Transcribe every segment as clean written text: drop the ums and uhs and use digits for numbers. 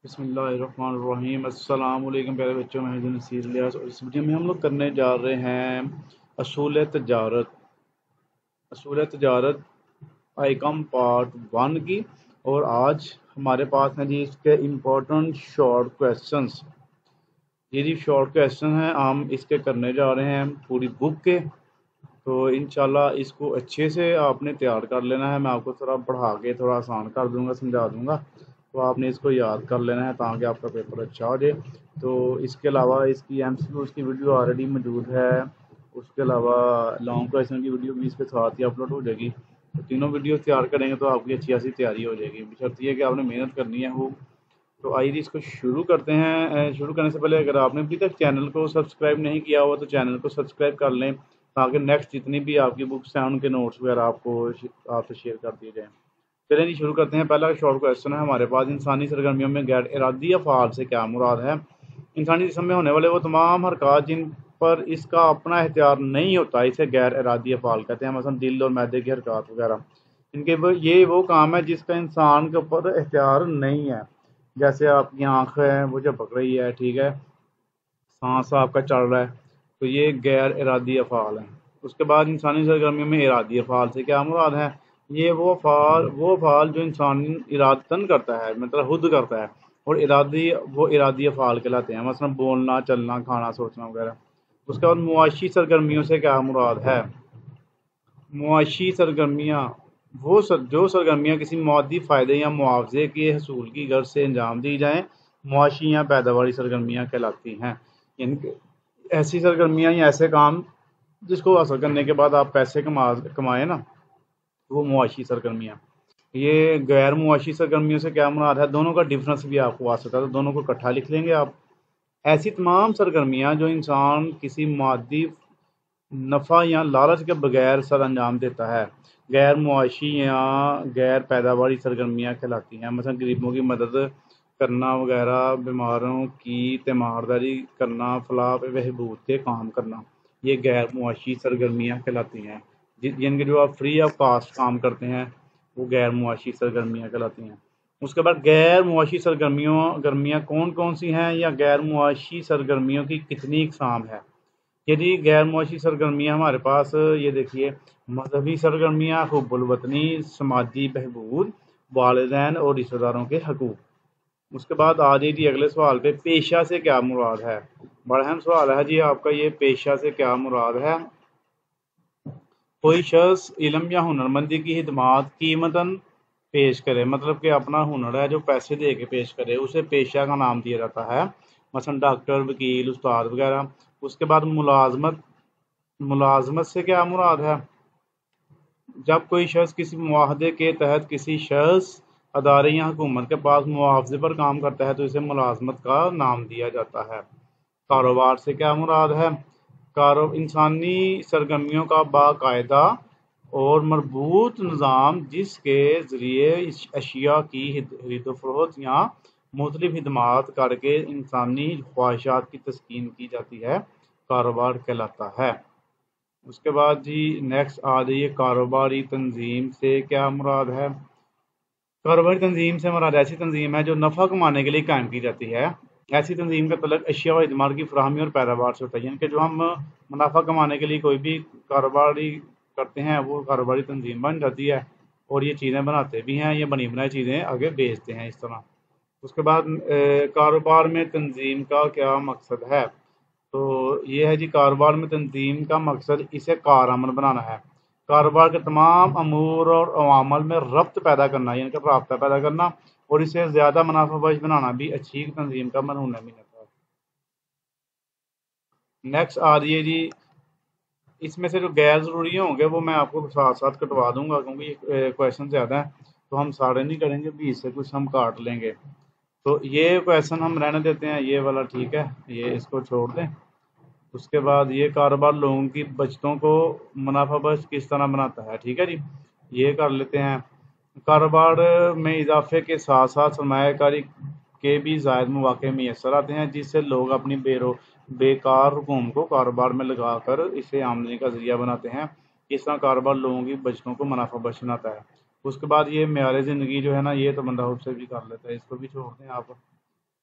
بسم اللہ الرحمن الرحیم۔ السلام علیکم پیارے بچوں، میں ہوں نصیر الیاس اور اس ویڈیو میں ہم لوگ کرنے جا رہے ہیں اصول تجارت آئیکم پارٹ 1 کی۔ اور آج ہمارے پاس ہیں جی اس کے امپورٹنٹ شارٹ کویسچنس۔ یہ جی شارٹ کویسچن ہیں، ہم اس کے کرنے جا رہے ہیں پوری بک کے، تو انشاءاللہ اس کو اچھے سے آپ نے تیار کر لینا ہے۔ میں آپ کو تھوڑا پڑھا کے تھوڑا آسان کر دوں گا، سمجھا دوں گا، تو آپ نے اس کو یاد کر لینا ہے تاکہ آپ کا پیپر اچھا ہو جائے۔ تو اس کے علاوہ اس کی ایم سی کیوز کی ویڈیو آلریڈی موجود ہے، اس کے علاوہ لانگ کویسچن کی ویڈیو بھی اس کے ساتھ ہی اپلوڈ ہو جائے گی۔ تو تینوں ویڈیو تیار کریں گے تو آپ کی اچھی خاصی تیاری ہو جائے گی، بشرط یہ کہ آپ نے محنت کرنی ہے وہ۔ تو آئیے اس کو شروع کرتے ہیں۔ شروع کرنے سے پہلے اگر آپ نے ابھی تک چینل کو سبسکرائب نہیں کیا ہوا تو چینل کو سبسکرائب کر لیں تاکہ نیکسٹ جتنی بھی آپ کی بکس ہیں ان کے نوٹس وغیرہ آپ سے شیئر کر دیے جائیں۔ چلیں جی شروع کرتے ہیں۔ پہلا شارٹ کویسچن ہے ہمارے پاس، انسانی سرگرمیوں میں غیر ارادی افعال سے کیا مراد ہے؟ انسانی جسم میں ہونے والے وہ تمام حرکات جن پر اس کا اپنا اختیار نہیں ہوتا اسے غیر ارادی افعال کہتے ہیں، مثلا دل اور معدے کی حرکات وغیرہ۔ ان کے یہ وہ کام ہے جس کا انسان کے اوپر اختیار نہیں ہے، جیسے آپ کی آنکھ ہے وہ جھپک رہی ہے، ٹھیک ہے، سانس آپ کا چل رہا ہے، تو یہ غیر ارادی افعال ہیں۔ اس کے بعد انسانی سرگرمیوں میں ارادی افعال سے کیا مراد ہے؟ یہ وہ افعال جو انسان ارادتاً کرتا ہے، مطلب خود کرتا ہے، اور ارادی افعال کہلاتے ہیں، مثلا بولنا، چلنا، کھانا، سوچنا وغیرہ۔ اس کے بعد معاشی سرگرمیوں سے کیا مراد ہے؟ معاشی سرگرمیاں جو سرگرمیاں کسی مادی فائدے یا معاوضے کے حصول کی غرض سے انجام دی جائیں معاشی یا پیداواری سرگرمیاں کہلاتی ہیں۔ یعنی کہ ایسی سرگرمیاں یا ایسے کام جس کو حاصل کرنے کے بعد آپ پیسے کمائیں نا، وہ معاشی سرگرمیاں۔ یہ غیر معاشی سرگرمیوں سے کیا مراد ہے؟ دونوں کا ڈفرنس بھی آپ کو آ سکتا ہے، تو دونوں کو اکٹھا لکھ لیں گے آپ۔ ایسی تمام سرگرمیاں جو انسان کسی مادی نفع یا لالچ کے بغیر سر انجام دیتا ہے غیر معاشی یا غیر پیداواری سرگرمیاں کہلاتی ہیں، مثلا غریبوں کی مدد کرنا وغیرہ، بیماروں کی تیمارداری کرنا، فلاح و بہبود کے کام کرنا، یہ غیر معاشی سرگرمیاں کہلاتی ہیں۔ جن کے جو آپ فری آف کاسٹ کام کرتے ہیں وہ غیر معاشی سرگرمیاں کہلاتی ہیں۔ اس کے بعد غیر معاشی سرگرمیاں کون کون سی ہیں یا غیر معاشی سرگرمیوں کی کتنی اقسام ہے؟ یعنی غیر معاشی سرگرمیاں ہمارے پاس یہ دیکھیے، مذہبی سرگرمیاں، حب الوطنی، سماجی بہبود، والدین اور رشتہ داروں کے حقوق۔ اس کے بعد آ جائیے جی اگلے سوال پہ، پیشہ سے کیا مراد ہے؟ بڑا اہم سوال ہے جی آپ کا یہ، پیشہ سے کیا مراد ہے؟ کوئی شخص علم یا ہنرمندی کی خدمات قیمتاً پیش کرے، مطلب کہ اپنا ہنر ہے جو پیسے دے کے پیش کرے، اسے پیشہ کا نام دیا جاتا ہے، مثلا ڈاکٹر، وکیل، استاد وغیرہ۔ اس کے بعد ملازمت سے کیا مراد ہے؟ جب کوئی شخص کسی معاہدے کے تحت کسی شخص، ادارے یا حکومت کے پاس معاوضے پر کام کرتا ہے تو اسے ملازمت کا نام دیا جاتا ہے۔ کاروبار سے کیا مراد ہے؟ انسانی سرگرمیوں کا باقاعدہ اور مربوط نظام جس کے ذریعے اشیاء کی خرید و فروخت یا مختلف خدمات کر کے انسانی خواہشات کی تسکین کی جاتی ہے، کاروبار کہلاتا ہے۔ اس کے بعد جی نیکسٹ آ جائیے، کاروباری تنظیم سے کیا مراد ہے؟ کاروباری تنظیم سے مراد ایسی تنظیم ہے جو نفع کمانے کے لیے قائم کی جاتی ہے۔ ایسی تنظیم کا تعلق اشیاء و خدمات کی فراہمی اور پیداوار سے ہوتا ہے، یعنی کہ جو ہم منافع کمانے کے لیے کوئی بھی کاروباری کرتے ہیں وہ کاروباری تنظیم بن جاتی ہے، اور یہ چیزیں بناتے بھی ہیں، یہ بنی بنائی چیزیں آگے بیچتے ہیں اس طرح۔ اس کے بعد کاروبار میں تنظیم کا کیا مقصد ہے؟ تو یہ ہے جی، کاروبار میں تنظیم کا مقصد اسے کارآمد بنانا ہے، کاروبار کے تمام امور اور عوامل میں ربط پیدا کرنا، یعنی کہ رابطہ پیدا کرنا، اور اسے زیادہ منافع بخش بنانا بھی اچھی تنظیم کا مرہون محنت ہے۔ نیکسٹ آ رہی ہے جی، اس میں سے جو غیر ضروری ہوں گے وہ میں آپ کو ساتھ ساتھ کٹوا دوں گا کیونکہ یہ کویشچن زیادہ ہیں، تو ہم سارے نہیں کریں گے، 20 سے کچھ ہم کاٹ لیں گے، تو یہ کویشچن ہم رہنے دیتے ہیں، یہ والا ٹھیک ہے، یہ اس کو چھوڑ دیں۔ اس کے بعد یہ کاروبار لوگوں کی بچتوں کو منافع بخش کس طرح بناتا ہے، ٹھیک ہے جی، یہ کر لیتے ہیں۔ کاروبار میں اضافے کے ساتھ ساتھ سرمایہ کاری کے بھی زائد مواقع میسر آتے ہیں جس سے لوگ اپنی بیکار رقوم کو کاروبار میں لگا کر اسے آمدنی کا ذریعہ بناتے ہیں۔ اس طرح کاروبار لوگوں کی بچتوں کو منافع بخش بناتا ہے۔ اس کے بعد یہ معیار زندگی جو ہے نا، یہ تو بندہ خود سے بھی کر لیتا ہے، اس کو بھی چھوڑ دیں آپ۔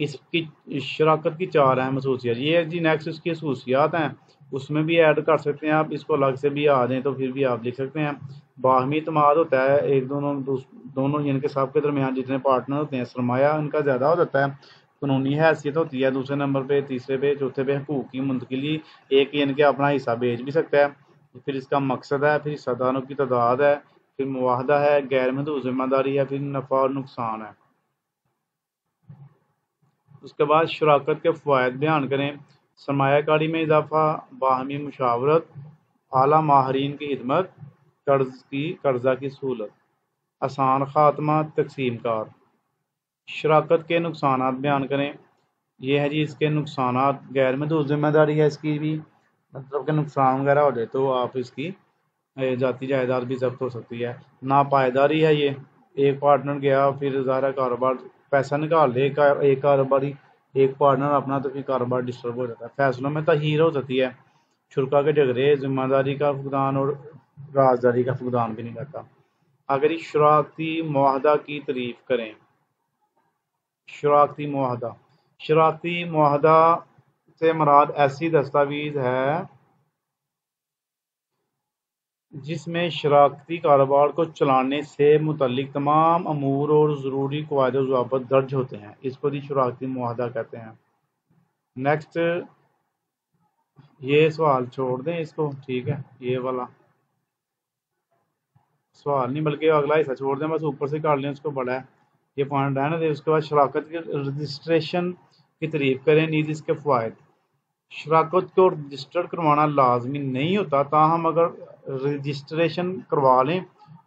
اس کی شراکت کی 4 اہم خصوصیات یہ ہے جی۔ نیکسٹ اس کی خصوصیات ہیں، اس میں بھی ایڈ کر سکتے ہیں آپ، اس کو الگ سے بھی آ دیں تو پھر بھی آپ لکھ سکتے ہیں۔ باہمی اعتماد ہوتا ہے، ایک دونوں ان کے سب کے درمیان جتنے پارٹنر ہوتے ہیں سرمایہ ان کا زیادہ ہو جاتا ہے۔ قانونی حیثیت ہوتی ہے دوسرے نمبر پہ، تیسرے پہ، چوتھے پہ حقوق کی منتقلی، ایک ان کے اپنا حصہ بیچ بھی سکتا ہے۔ پھر اس کا مقصد ہے، پھر حصہ داروں کی تعداد ہے، پھر معاہدہ ہے، غیر محدود ذمہ داری ہے، پھر نفع اور نقصان ہے۔ اس کے بعد شراکت کے فوائد بیان کریں۔ سرمایہ کاری میں اضافہ، باہمی مشاورت، اعلیٰ ماہرین کی خدمت، قرضہ کی سہولت، آسان خاتمہ، تقسیم کار۔ شراکت کے نقصانات بیان کریں۔ یہ ہے جی اس کے نقصانات، غیر محدود ذمہ داری ہے اس کی بھی، مطلب کہ نقصان وغیرہ ہو جائے تو آپ اس کی ذاتی جائیداد بھی ضبط ہو سکتی ہے۔ ناپائیداری ہے، یہ ایک پارٹنر گیا پھر ظاہر کاروبار پیسہ نکال لے ایک کاروباری، ایک پارٹنر اپنا، تو پھر کاروبار ڈسٹرب ہو جاتا ہے۔ فیصلوں میں تاخیر ہو سکتی ہے، شرکا کے جھگڑے، ذمہ داری کا فقدان اور رازداری کا فقدان بھی نہیں رہتا۔ اگر اس شراکتی معاہدہ کی تعریف کریں۔ شراکتی معاہدہ سے مراد ایسی دستاویز ہے جس میں شراکتی کاروبار کو چلانے سے متعلق تمام امور اور ضروری قواعد و ضوابط درج ہوتے ہیں، اس کو ہی شراکتی معاہدہ کہتے ہیں۔ نیکسٹ، یہ سوال چھوڑ دیں اس کو، ٹھیک ہے، یہ والا سوال نہیں بلکہ اگلا حصہ چھوڑ دیں، بس اوپر سے کر لیں، اس کو بڑا ہے، یہ پوائنٹ رہنے دیں۔ اس کے بعد شراکت کے رجسٹریشن کی تعریف کریں، نیز اس کے فوائد۔ شراکت کو رجسٹر کروانا لازمی نہیں ہوتا، تاہم اگر رجسٹریشن کروا لیں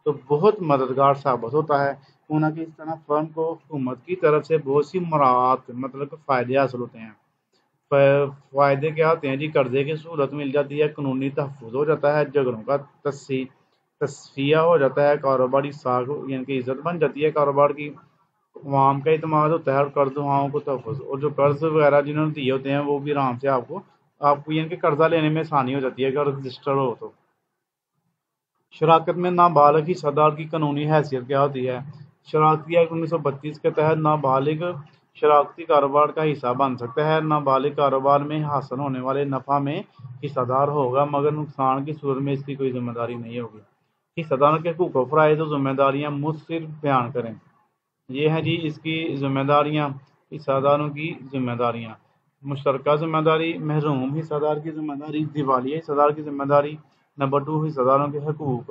تو بہت مددگار ثابت ہوتا ہے، کہ اس طرح فرم کو حکومت کی طرف سے بہت سی مراعات، مطلب کہ فائدے حاصل ہوتے ہیں۔ فائدے کیا ہوتے ہیں جی؟ قرضے کی سہولت مل جاتی ہے، قانونی تحفظ ہو جاتا ہے، جھگڑوں کا تصفیہ ہو جاتا ہے، کاروباری ساکھ یعنی کہ عزت بن جاتی ہے کاروبار کی، عوام کا اعتماد ہوتا ہے، اور قرض خواہوں کو تحفظ، اور جو قرض وغیرہ جنہوں نے دیے ہوتے ہیں وہ بھی آرام سے آپ کو یعنی کہ قرضہ لینے میں آسانی ہو جاتی ہے اگر رجسٹر ہو تو۔ شراکت میں نابالغ حصہ دار کی قانونی حیثیت کیا ہوتی ہے؟ شراکتی ایکٹ 1932 کے تحت نابالغ شراکتی کاروبار کا حصہ بن سکتا ہے۔ نابالغ کاروبار میں حاصل ہونے والے نفع میں حصہ دار ہوگا، مگر نقصان کی صورت میں اس کی کوئی ذمہ داری نہیں ہوگی۔ حصہ داروں کے حقوق و فرائض و ذمہ داریاں مختصر بیان کریں۔ یہ ہے جی اس کی ذمہ داریاں، حصہ داروں کی ذمہ داریاں: مشترکہ ذمہ داری، محروم حصہ دار کی ذمہ داری، دیوالیہ حصہ دار کی ذمہ داری۔ نمبر 2، حصہ داروں کے حقوق۔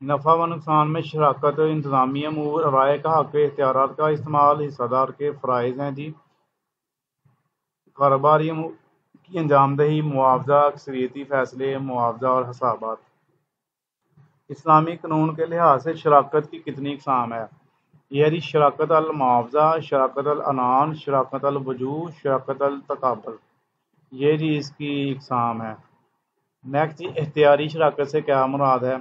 نفع و نقصان میں شراکت، انتظامی امور، رائے کا حق، اختیارات کا استعمال۔ حصہ دار کے فرائض ہیں جی کاروباری امور کی انجام دہی، معاوضہ، اکثریتی فیصلے، معاوضہ اور حسابات۔ اسلامی قانون کے لحاظ سے شراکت کی کتنی اقسام ہے؟ یہ ہے شراکت المعاوضہ، شراکت العنان، شراکت الوجوہ، شراکت التقابل۔ یہ جی اس کی اقسام ہے۔ نیکسٹ، اختیاری شراکت سے کیا مراد ہے؟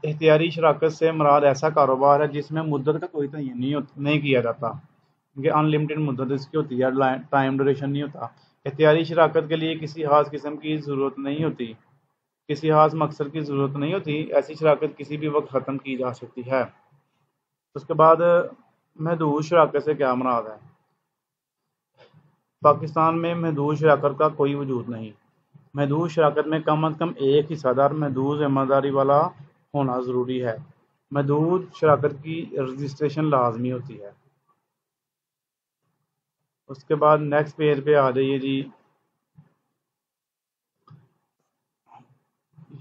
اختیاری شراکت سے مراد ایسا کاروبار ہے جس میں مدت کا کوئی تعین نہیں کیا جاتا، کہ ان لمٹڈ مدت اس کی ہوتی ہے، ٹائم ڈوریشن نہیں ہوتا۔ اختیاری شراکت کے لیے کسی خاص قسم کی ضرورت نہیں ہوتی، کسی خاص مقصد کی ضرورت نہیں ہوتی، ایسی شراکت کسی بھی وقت ختم کی جا سکتی ہے۔ اس کے بعد محدود شراکت سے کیا مراد ہے؟ پاکستان میں محدود شراکت کا کوئی وجود نہیں۔ محدود شراکت میں کم از کم ایک حصہ دار محدود ذمہ داری والا ہونا ضروری ہے۔ محدود شراکت کی رجسٹریشن لازمی ہوتی ہے۔ اس کے بعد نیکسٹ پیج پہ آ جائیے جی،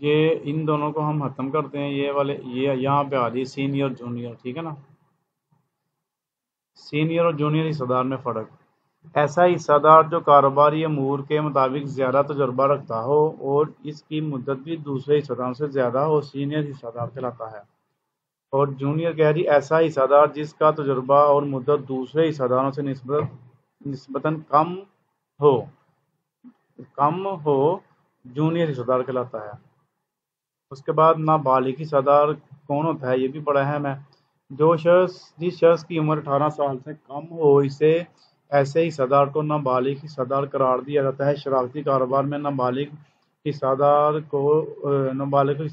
یہ ان دونوں کو ہم ختم کرتے ہیں، یہ والے، یہ یہاں پہ آ جائیے سینئر جونیئر، ٹھیک ہے نا۔ سینئر اور جونیئر حصہ دار میں فرق: ایسا حصہ دار جو کاروباری امور کے مطابق زیادہ تجربہ رکھتا ہو اور اس کی مدت بھی دوسرے حصہ داروں سے زیادہ ہو، سینئر حصہ دار کہلاتا ہے۔ اور جونیئر کہہ رہی ایسا حصہ دار جس کا تجربہ اور مدت دوسرے حصہ داروں سے نسبتاً کم ہو، جونیئر حصہ دار کہلاتا ہے۔ اس کے بعد نابالغ حصہ دار کون ہوتا ہے؟ یہ بھی بڑا اہم ہے۔ جس شخص کی عمر 18 سال سے کم ہو، اسے ایسے حصہ دار کو نابالغ حصہ دار قرار دیا جاتا ہے۔ شراکتی کاروبار میں نابالغ حصہ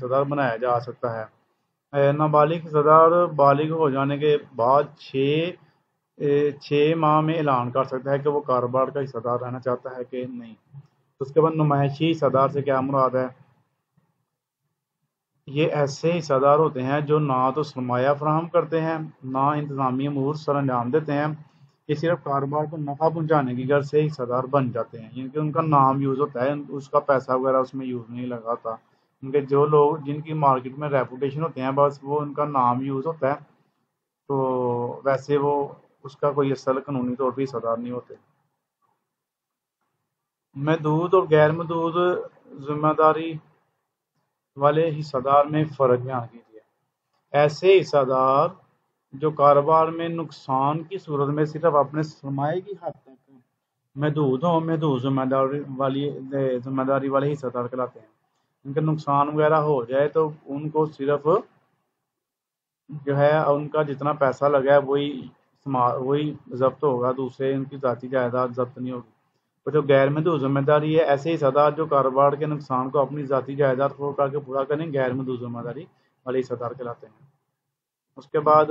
دار بنایا جا سکتا ہے۔ نابالغ حصہ دار بالغ ہو جانے کے بعد 6 6 ماہ میں اعلان کر سکتا ہے کہ وہ کاروبار کا حصہ دار رہنا چاہتا ہے کہ نہیں۔ اس کے بعد نمائشی حصہ دار سے کیا مراد ہے؟ یہ ایسے حصہ دار ہوتے ہیں جو نہ تو سرمایہ فراہم کرتے ہیں، نہ انتظامی امور سر انجام دیتے ہیں، یہ صرف کاروبار کو نفع پہنچانے کی غرض سے حصہ دار بن جاتے ہیں، یعنی کہ ان کا نام یوز ہوتا ہے، اس کا پیسہ وغیرہ اس میں یوز نہیں لگاتا، کیونکہ جو لوگ جن کی مارکیٹ میں ریپوٹیشن ہوتے ہیں بس وہ ان کا نام یوز ہوتا ہے، تو ویسے وہ اس کا کوئی اصل قانونی طور پہ حصہ دار نہیں ہوتے۔ محدود اور غیر محدود ذمہ داری والے حصہ دار میں فرق بیان کیجیے۔ ایسے حصہ دار جو کاروبار میں نقصان کی صورت میں صرف اپنے سرمایہ کی حد تک محدود ہوں، محدود ذمہ داری والے حصہ دار کہلاتے ہیں۔ ان کا نقصان وغیرہ ہو جائے تو ان کو صرف جو ہے ان کا جتنا پیسہ لگا ہے وہی ضبط ہوگا، دوسرے ان کی ذاتی جائیداد ضبط نہیں ہوگی۔ تو جو غیر محدود ذمہ داری ہے، ایسے حصہ دار جو کاروبار کے نقصان کو اپنی ذاتی جائیداد فروخت کر کے پورا کریں، غیر محدود ذمہ داری والے حصہ دار کہلاتے ہیں۔ اس کے بعد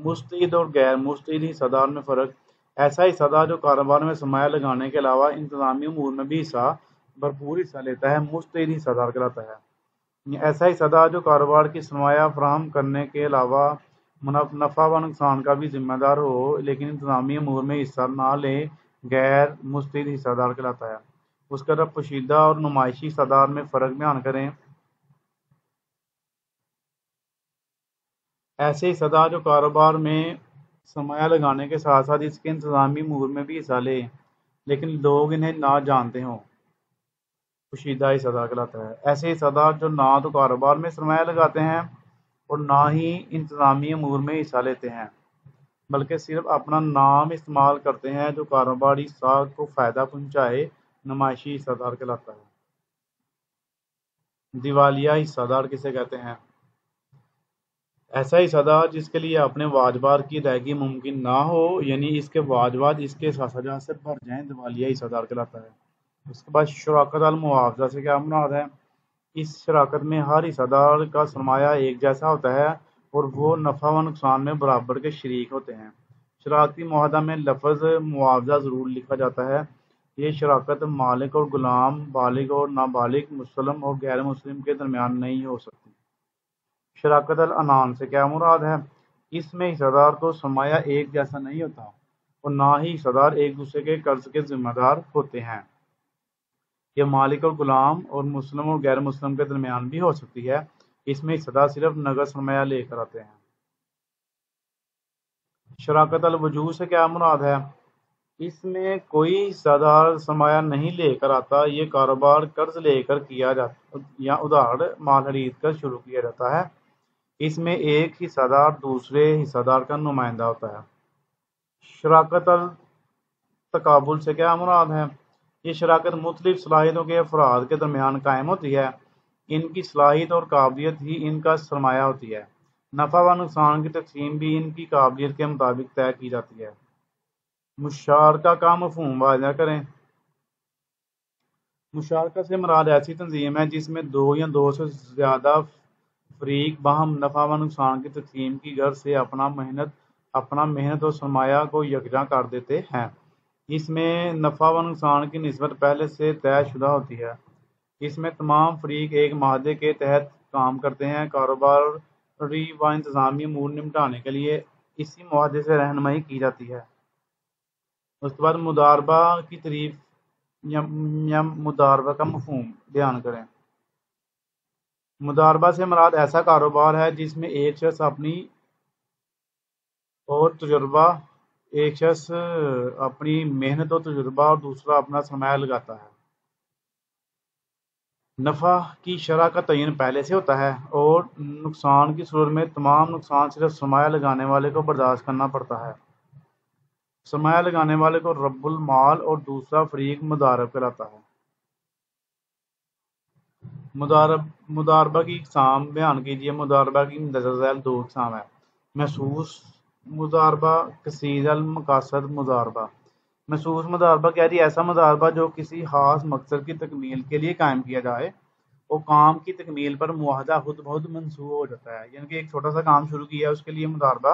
مستعد اور غیر مستعد حصہ دار میں فرق۔ ایسا حصہ دار جو کاروبار میں سرمایہ لگانے کے علاوہ انتظامی امور میں بھی بھرپور حصہ لیتا ہے، مستعد حصہ دار کہلاتا ہے۔ ایسا حصہ دار جو کاروبار کی سرمایہ فراہم کرنے کے علاوہ نفع و نقصان کا بھی ذمہ دار ہو لیکن انتظامی امور میں حصہ نہ لے، غیر مستعد حصہ دار کہلاتا ہے۔ اس کا رب پوشیدہ اور نمائشی حصہ دار میں فرق بیان کریں۔ ایسے حصہ دار جو کاروبار میں سرمایہ لگانے کے ساتھ ساتھ اس کے انتظامی امور میں بھی حصہ لے لیکن لوگ انہیں نہ جانتے ہوں، پوشیدہ حصہ دار کہلاتا ہے۔ ایسے حصہ دار جو نہ تو کاروبار میں سرمایہ لگاتے ہیں اور نہ ہی انتظامی امور میں حصہ لیتے ہیں بلکہ صرف اپنا نام استعمال کرتے ہیں، جو کاروباری ساکھ کو فائدہ پہنچائے، نمائشی حصہ دار کہلاتا ہے۔ دیوالیہ حصہ دار کسے کہتے ہیں؟ ایسا حصہ دار جس کے لیے اپنے واجبات کی ادائیگی ممکن نہ ہو، یعنی اس کے واجبات اس کے سجا سے بھر جائیں، دیوالیہ حصہ دار کہلاتا ہے۔ اس کے بعد شراکت المعاوضہ سے کیا مراد ہے؟ اس شراکت میں ہر حصہ دار کا سرمایہ ایک جیسا ہوتا ہے اور وہ نفع و نقصان میں برابر کے شریک ہوتے ہیں۔ شراکتی معاہدہ میں لفظ معاوضہ ضرور لکھا جاتا ہے۔ یہ شراکت مالک اور غلام، بالغ اور نابالغ، مسلم اور غیر مسلم کے درمیان نہیں ہو سکتی۔ شراکت العنان سے کیا مراد ہے؟ اس میں حصہ دار کو سرمایہ ایک جیسا نہیں ہوتا اور نہ ہی حصہ دار ایک دوسرے کے قرض کے ذمہ دار ہوتے ہیں۔ یہ مالک اور غلام اور مسلم اور غیر مسلم کے درمیان بھی ہو سکتی ہے۔ اس میں حصہ دار صرف نقد سرمایہ لے کر آتے ہیں۔ شراکت الوجوہ سے کیا مراد ہے؟ اس میں کوئی حصہ دار سرمایہ نہیں لے کر آتا، یہ کاروبار قرض لے کر کیا جاتا یا ادھار مال خرید کر شروع کیا جاتا ہے۔ اس میں ایک حصہ دار دوسرے حصہ دار کا نمائندہ ہوتا ہے۔ شراکت التقابل سے کیا مراد ہے؟ یہ شراکت مختلف صلاحیتوں کے افراد کے درمیان قائم ہوتی ہے، ان کی صلاحیت اور قابلیت ہی ان کا سرمایہ ہوتی ہے۔ نفع و نقصان کی تقسیم بھی ان کی قابلیت کے مطابق طے کی جاتی ہے۔ مشارکہ کا مفہوم واضح کریں۔ مشارکہ سے مراد ایسی تنظیم ہے جس میں دو یا دو سے زیادہ فریق باہم نفع و نقصان کی تقسیم کی غرض سے اپنا محنت اور سرمایہ کو یکجا کر دیتے ہیں۔ اس میں نفع و نقصان کی نسبت پہلے سے طے شدہ ہوتی ہے۔ اس میں تمام فریق ایک معاہدے کے تحت کام کرتے ہیں۔ کاروباری و انتظامی امور نمٹانے کے لیے اسی معاہدے سے رہنمائی کی جاتی ہے۔ اس کے بعد مضاربہ کی تعریف یا مضاربہ کا مفہوم بیان کریں۔ مضاربہ سے مراد ایسا کاروبار ہے جس میں ایک شخص اپنی محنت اور تجربہ اور دوسرا اپنا سرمایہ لگاتا ہے۔ نفع کی شرح کا تعین پہلے سے ہوتا ہے اور نقصان کی صورت میں تمام نقصان صرف سرمایہ لگانے والے کو برداشت کرنا پڑتا ہے۔ سرمایہ لگانے والے کو رب المال اور دوسرا فریق مضارب کہلاتا ہے۔ مضاربہ کی اقسام بیان کیجیے۔ مضاربہ کی مندرجہ ذیل دو اقسام ہیں: محسوس مضاربہ، کثیر المقاصد مضاربہ۔ محسوس مضاربہ کیا جی؟ ایسا مضاربہ جو کسی خاص مقصد کی تکمیل کے لیے قائم کیا جائے اور کام کی تکمیل پر معاہدہ خود بخود منسوخ ہو جاتا ہے، یعنی کہ ایک چھوٹا سا کام شروع کیا ہے، اس کے لیے مضاربہ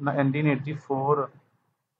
1984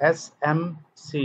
SMC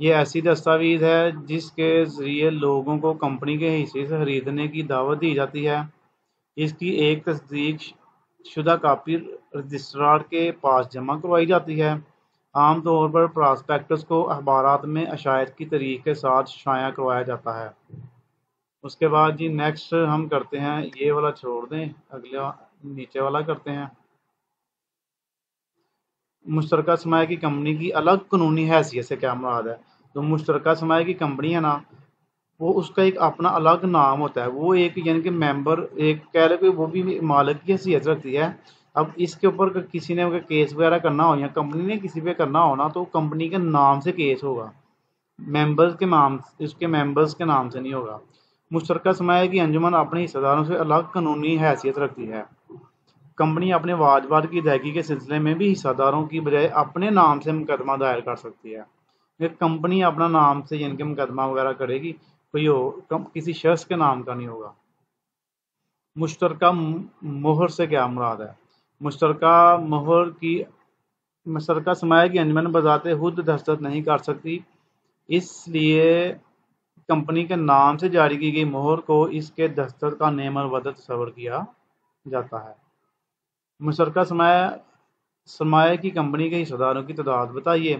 یہ ایسی دستاویز ہے جس کے ذریعے لوگوں کو کمپنی کے حصے سے خریدنے کی دعوت دی جاتی ہے۔ اس کی ایک تصدیق شدہ کاپی رجسٹرار کے پاس جمع کروائی جاتی ہے۔ عام طور پر پراسپیکٹس کو اخبارات میں اشاعت کی تاریخ کے ساتھ شائع کروایا جاتا ہے۔ اس کے بعد جی نیکسٹ ہم کرتے ہیں، یہ والا چھوڑ دیں، اگلا نیچے والا کرتے ہیں۔ مشترکہ سرمایہ کی کمپنی کی الگ قانونی حیثیت سے کیا مراد ہے؟ تو مشترکہ سرمایہ کی کمپنی ہے نا، وہ اس کا ایک اپنا الگ نام ہوتا ہے، وہ ایک یعنی کہ ممبر ایک کہہ لے کہ وہ بھی مالک کی حیثیت رکھتی ہے۔ اب اس کے اوپر کسی نے کیس وغیرہ کرنا ہو یا کمپنی نے کسی پہ کرنا ہو نا، تو کمپنی کے نام سے کیس ہوگا، ممبرز کے نام، اس کے ممبرز کے نام سے نہیں ہوگا۔ مشترکہ سرمایہ کی انجمن اپنے حصہ داروں سے الگ قانونی حیثیت رکھتی ہے۔ کمپنی اپنے واجبات کی ادائیگی کے سلسلے میں بھی حصہ داروں کی بجائے اپنے نام سے مقدمہ دائر کر سکتی ہے۔ یہ کمپنی اپنا نام سے یعنی کہ مقدمہ وغیرہ کرے گی، کوئی کسی شخص کے نام کا نہیں ہوگا۔ مشترکہ مہر سے کیا مراد ہے؟ مشترکہ سرمایہ کی انجمن بذات خود دستخط نہیں کر سکتی، اس لیے کمپنی کے نام سے جاری کی گئی مہر کو اس کے دستخط کا نعم الودع تصور کیا جاتا ہے۔ مشترکہ سرمایہ کی کمپنی کے حصہ داروں کی تعداد بتائیے۔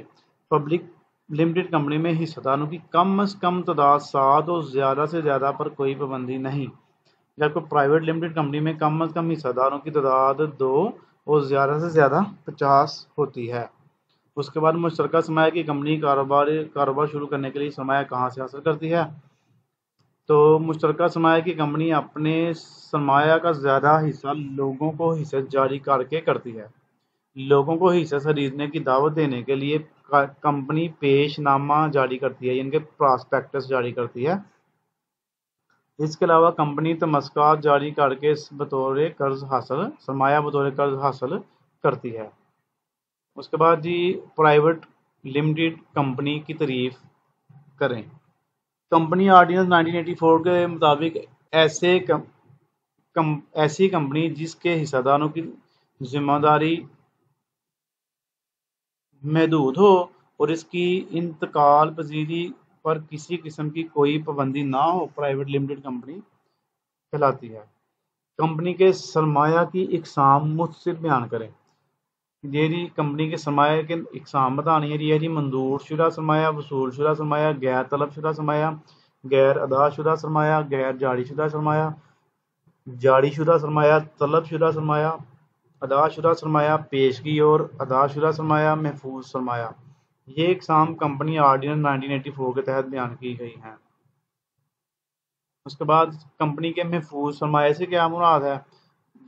پبلک لمیٹڈ کمپنی میں حصہ داروں کی کم از کم تعداد 7 اور زیادہ سے زیادہ پر کوئی پابندی نہیں، جبکہ پرائیویٹ لمیٹڈ کمپنی میں کم از کم حصہ داروں کی تعداد 2 اور زیادہ سے زیادہ 50 ہوتی ہے۔ اس کے بعد مشترکہ سرمایہ کی کمپنی کاروبار شروع کرنے کے لیے سرمایہ کہاں سے حاصل کرتی ہے؟ تو مشترکہ سرمایہ کی کمپنی اپنے سرمایہ کا زیادہ حصہ لوگوں کو حصے جاری کر کے کرتی ہے۔ لوگوں کو حصے خریدنے کی دعوت دینے کے لیے کمپنی پیش نامہ جاری کرتی ہے یعنی کہ پراسپیکٹس جاری کرتی ہے۔ اس کے علاوہ کمپنی تمسکات جاری کر کے سرمایہ بطور قرض حاصل کرتی ہے۔ اس کے بعد جی پرائیویٹ لمیٹڈ کمپنی کی تعریف کریں۔ کمپنی آرڈیننس 1984 کے مطابق ایسی کمپنی جس کے حصہ داروں کی ذمہ داری محدود ہو اور اس کی انتقال پذیری پر کسی قسم کی کوئی پابندی نہ ہو، پرائیویٹ لمیٹڈ کمپنی کہلاتی ہے۔ کمپنی کے سرمایہ کی اقسام مختصر بیان کریں۔ یہ جی کمپنی کے سرمایہ کے اقسام بتانی ہے۔ یہ جی منظور شدہ سرمایہ، وصول شدہ سرمایہ، غیر طلب شدہ سرمایہ، غیر ادا شدہ سرمایہ، غیر جاری شدہ سرمایہ، جاری شدہ سرمایہ، طلب شدہ سرمایہ، ادا شدہ سرمایہ، پیشگی اور ادا شدہ سرمایہ، محفوظ سرمایہ۔ یہ اقسام کمپنی آرڈیننس 1984 کے تحت بیان کی گئی ہیں۔ اس کے بعد کمپنی کے محفوظ سرمایہ سے کیا مراد ہے؟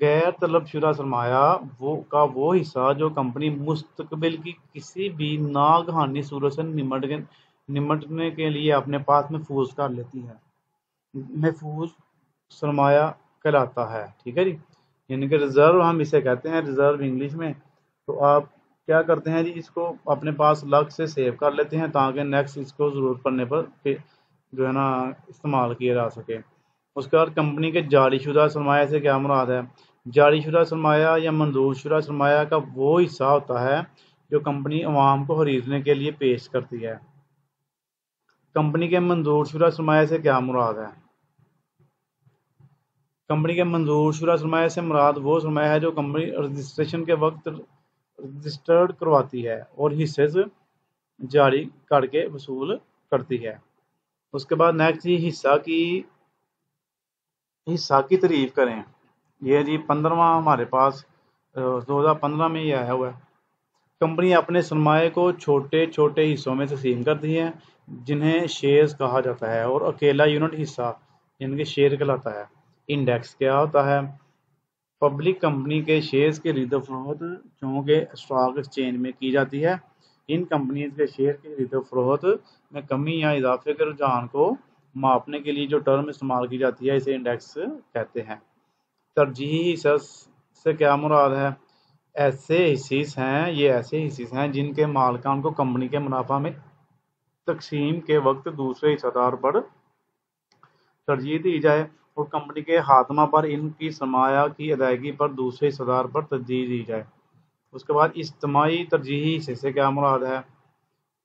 غیر طلب شدہ سرمایہ کا وہ حصہ جو کمپنی مستقبل کی کسی بھی ناگہانی صورت سے نمٹنے کے لیے اپنے پاس محفوظ کر لیتی ہے، محفوظ سرمایہ کہلاتا ہے۔ ٹھیک ہے جی، یعنی کہ ریزرو ہم اسے کہتے ہیں، ریزرو انگلش میں۔ تو آپ کیا کرتے ہیں جی، اس کو اپنے پاس الگ سے سیو کر لیتے ہیں تاکہ نیکسٹ اس کو ضرورت پڑنے پر جو ہے نا استعمال کیا جا سکے۔ اس کے بعد کمپنی کے جاری شدہ سرمایہ سے کیا مراد ہے؟ جاری شدہ سرمایہ یا منظور شدہ سرمایہ کا وہ حصہ ہوتا ہے جو کمپنی عوام کو خریدنے کے لیے پیش کرتی ہے۔ کمپنی کے منظور شدہ سرمایہ سے کیا مراد ہے؟ کمپنی کے منظور شدہ سرمایہ سے مراد وہ سرمایہ ہے جو کمپنی رجسٹریشن کے وقت رجسٹرڈ کرواتی ہے اور حصے جاری کر کے وصول کرتی ہے۔ اس کے بعد نیکسٹ جی حصہ کی تعریف کریں۔ یہ جی 15واں ہمارے پاس 2015 میں یہ آیا ہوا ہے۔ کمپنی اپنے سرمایہ کو چھوٹے چھوٹے حصوں میں تقسیم کرتی ہے جنہیں شیئرز کہا جاتا ہے، اور اکیلا یونٹ حصہ یعنی کہ شیئر کہلاتا ہے۔ انڈیکس کیا ہوتا ہے؟ پبلک کمپنی کے شیئرز کی خرید و فروخت چونکہ اسٹاک ایکسچینج میں کی جاتی ہے۔ ان کمپنیز کے شیئر کی خرید و فروخت میں کمی یا اضافے کے رجحان کو ماپنے کے لیے جو ٹرم استعمال کی جاتی ہے اسے انڈیکس کہتے ہیں۔ ترجیحی حصہ سے کیا مراد ہے؟ یہ ایسے حصص ہیں جن کے مالکان کو کمپنی کے منافع میں تقسیم کے وقت دوسرے حصہ دار پر ترجیح دی جائے اور کمپنی کے خاتمہ پر ان کی سرمایہ کی ادائیگی پر دوسرے حصہ دار پر ترجیح دی جائے۔ اس کے بعد اجتماعی ترجیحی حصے سے کیا مراد ہے؟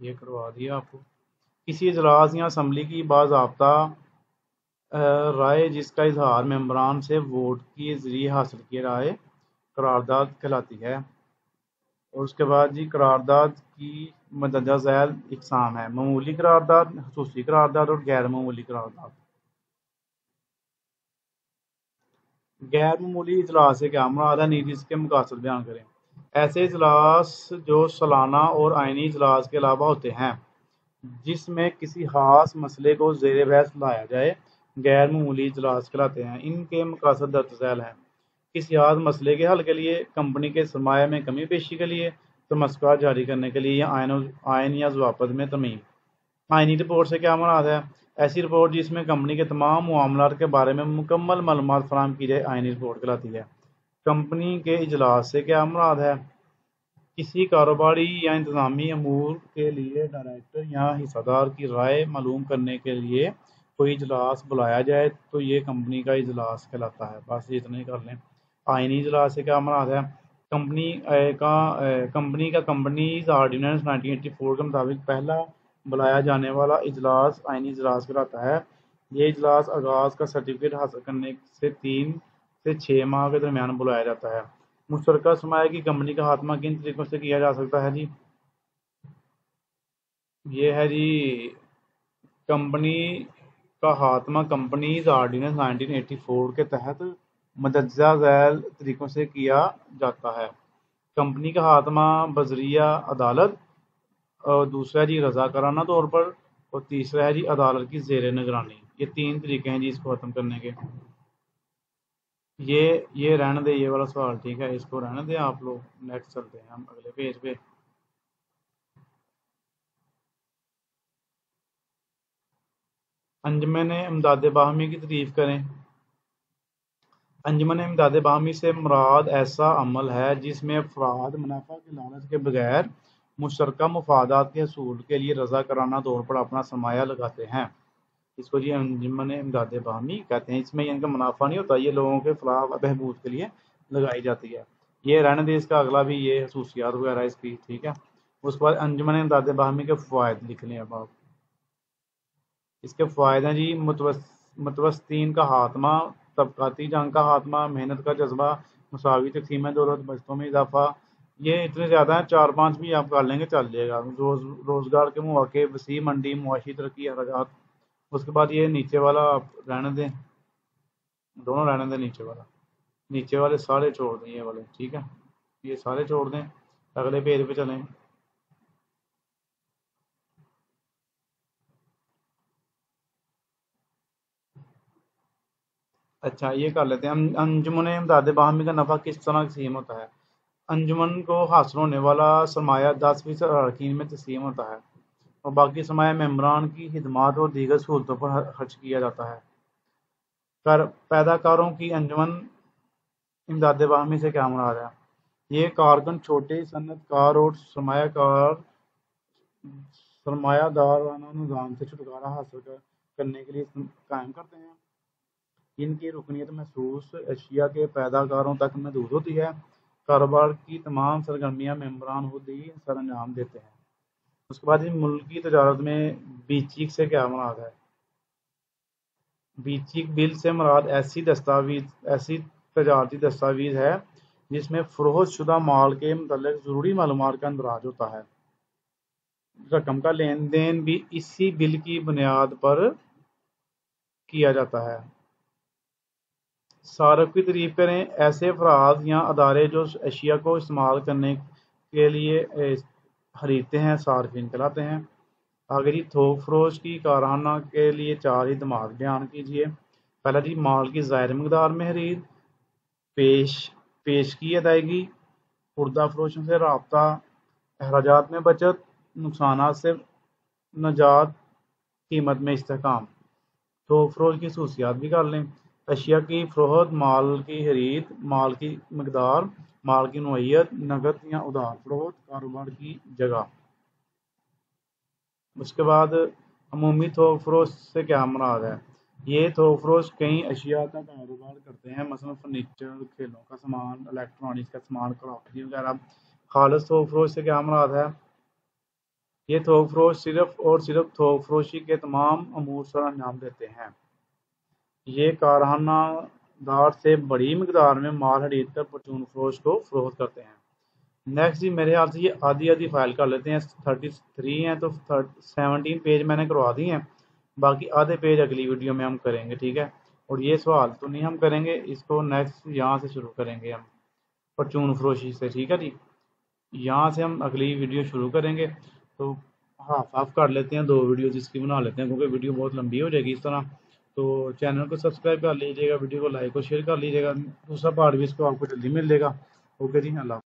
یہ کروا دیا آپ کو۔ کسی اجلاس یا اسمبلی کی باضابطہ رائے جس کا اظہار ممبران سے ووٹ کے ذریعے حاصل کی رائے قرارداد کہلاتی ہے۔ اور اس کے بعد جی قرارداد کی مندرجہ ذیل اقسام ہے: معمولی قرارداد، خصوصی قرارداد اور غیر معمولی قرارداد۔ غیر معمولی اجلاس سے کیا مراد ہے؟ نیز کے مقاصد بیان کریں۔ ایسے اجلاس جو سالانہ اور آئینی اجلاس کے علاوہ ہوتے ہیں جس میں کسی خاص مسئلے کو زیر بحث لایا جائے، غیر معمولی اجلاس کہلاتے ہیں۔ ان کے مقاصد درج ذیل ہیں: کسی خاص مسئلے کے حل کے لیے، کمپنی کے سرمایہ میں کمی بیشی کے لیے، تمسکات جاری کرنے کے لیے، یا آئین یا ضوابط میں ترمیم۔ آئینی رپورٹ سے کیا مراد ہے؟ ایسی رپورٹ جس میں کمپنی کے تمام معاملات کے بارے میں مکمل معلومات فراہم کی جائے، آئینی رپورٹ کہلاتی ہے۔ کمپنی کے اجلاس سے کیا مراد ہے؟ کسی کاروباری یا انتظامی امور کے لیے ڈائریکٹر یا حصہ دار کی رائے معلوم کرنے کے لیے کوئی اجلاس بلایا جائے تو یہ کمپنی کا اجلاس کہلاتا ہے۔ بس اتنا ہی کر لیں۔ آئینی اجلاس سے کیا مراد ہے؟ کمپنی کا کمپنیز آرڈیننس 1984 کے مطابق پہلا بلایا جانے والا اجلاس آئینی اجلاس کہلاتا ہے۔ یہ اجلاس آغاز کا سرٹیفکیٹ حاصل کرنے سے 3 سے 6 ماہ کے درمیان بلایا جاتا ہے۔ مشترکہ سرمایہ کی کمپنی کا خاتمہ کن طریقوں سے کیا جا سکتا ہے جی؟ یہ ہے جی کمپنی کا خاتمہ کمپنیز آرڈیننس 1984 کے تحت مندرجہ ذیل طریقوں سے کیا جاتا ہے۔ کمپنی کا خاتمہ بذریعہ عدالت، اور دوسرا جی رضاکارانہ طور پر، اور تیسرا ہے جی عدالت کی زیر نگرانی۔ یہ 3 طریقے ہیں جی اس کو ختم کرنے کے۔ یہ رہنے دے، یہ والا سوال ٹھیک ہے، اس کو رہنے دیں آپ لوگ۔ نیکسٹ چلتے ہیں ہم اگلے پیج پہ۔ انجمن امداد باہمی کی تعریف کریں۔ انجمن امداد باہمی سے مراد ایسا عمل ہے جس میں افراد منافع کے لالچ کے بغیر مشترکہ مفادات کے حصول کے لیے رضاکارانہ طور پر اپنا سرمایہ لگاتے ہیں۔ اس کو جی انجمن امداد باہمی کہتے ہیں۔ اس میں ان کا منافع نہیں ہوتا، یہ لوگوں کے فلاح و بہبود کے لیے لگائی جاتی ہے۔ یہ رہنے دے، اس کا اگلا بھی یہ خصوصیات وغیرہ اس کی، ٹھیک ہے۔ اس کے بعد انجمن امداد باہمی کے فوائد لکھ لیں اب آپ۔ اس کے فوائد ہیں جی متوسطین کا خاتمہ، طبقاتی جنگ کا خاتمہ، محنت کا جذبہ، مساوی تقسیم دولت، بچتوں میں اضافہ۔ یہ اتنے زیادہ ہیں، 4-5 بھی آپ کر لیں گے چل جائے گا۔ روزگار کے مواقع، وسیع منڈی، معاشی ترقی، اخراجات۔ اس کے بعد یہ نیچے والا آپ رہنے دیں، دونوں رہنے دیں، نیچے والے سارے چھوڑ دیں، یہ والے ٹھیک ہے، یہ سارے چھوڑ دیں، اگلے پیج پہ چلیں۔ اچھا یہ کر لیتے ہیں۔ انجمن امداد باہمی کا نفع کس طرح تقسیم ہوتا ہے؟ انجمن کو حاصل ہونے والا سرمایہ 10% اراکین میں تقسیم ہوتا ہے اور باقی سرمایہ ممبران کی خدمات اور دیگر سہولتوں پر خرچ کیا جاتا ہے۔ پیدا کاروں کی انجمن امداد باہمی سے کیا مراد ہے؟ یہ کارکن چھوٹے صنعت کار اور سرمایہ دارانہ نظام سے چھٹکارا حاصل کرنے کے لیے قائم کرتے ہیں۔ ان کی رکنیت محسوس اشیاء کے پیدا کاروں تک محدود ہوتی ہے۔ کاروبار کی تمام سرگرمیاں ممبران خود ہی سر انجام دیتے ہیں۔ اس کے بعد ملکی تجارت میں بیچیک سے کیا مراد ہے؟ بیچیک بل سے مراد ایسی تجارتی دستاویز ہے جس میں فروخت شدہ مال کے متعلق ضروری معلومات کا اندراج ہوتا ہے۔ رقم کا لین دین بھی اسی بل کی بنیاد پر کیا جاتا ہے۔ صارف کی تعریف کریں۔ ایسے افراد یا ادارے جو اشیاء کو استعمال کرنے کے لیے خریدتے ہیں صارفین کہلاتے ہیں۔ آگے جی تھوک فروش کی کارخانہ کے لیے 4 خدمات بیان کیجیے۔ پہلا جی مال کی ظاہر مقدار میں خرید، پیش کی ادائیگی، خوردہ فروشوں سے رابطہ، اخراجات میں بچت، نقصانات سے نجات، قیمت میں استحکام۔ تھوک فروش کی خصوصیات بھی کر لیں۔ اشیاء کی فروخت، مال کی خرید، مال کی مقدار، مال کی نوعیت، نقد یا ادھار فروخت، کاروبار کی جگہ۔ اس کے بعد عمومی تھوک فروش سے کیا مراد ہے؟ یہ تھوک فروش کئی اشیاء کا کاروبار کرتے ہیں، مثلا فرنیچر، کھیلوں کا سامان، الیکٹرانکس کا سامان، کراکری وغیرہ۔ خالص تھوک فروش سے کیا مراد ہے؟ یہ تھوک فروش صرف اور صرف تھوک فروشی کے تمام امور سر انجام دیتے ہیں۔ یہ کارخانہ دار سے بڑی مقدار میں مال خرید کر پرچون فروش کو فروخت کرتے ہیں۔ نیکسٹ جی میرے خیال سے یہ آدھی فائل کر لیتے ہیں، 33 ہیں تو 17 پیج میں نے کروا دی ہیں، باقی آدھے پیج اگلی ویڈیو میں ہم کریں گے، ٹھیک ہے۔ اور یہ سوال تو نہیں ہم کریں گے، اس کو نیکسٹ یہاں سے شروع کریں گے ہم پرچون فروشی سے، ٹھیک ہے جی۔ یہاں سے ہم اگلی ویڈیو شروع کریں گے، تو ہاف کر لیتے ہیں، 2 ویڈیوز اس کی بنا لیتے ہیں کیونکہ ویڈیو بہت لمبی ہو جائے گی اس طرح۔ تو چینل کو سبسکرائب کر لیجیے گا، ویڈیو کو لائک اور شیئر کر لیجیے گا، دوسرا پارٹ بھی اس کو آپ کو جلدی مل جائے گا۔ اوکے جی، اللہ حافظ۔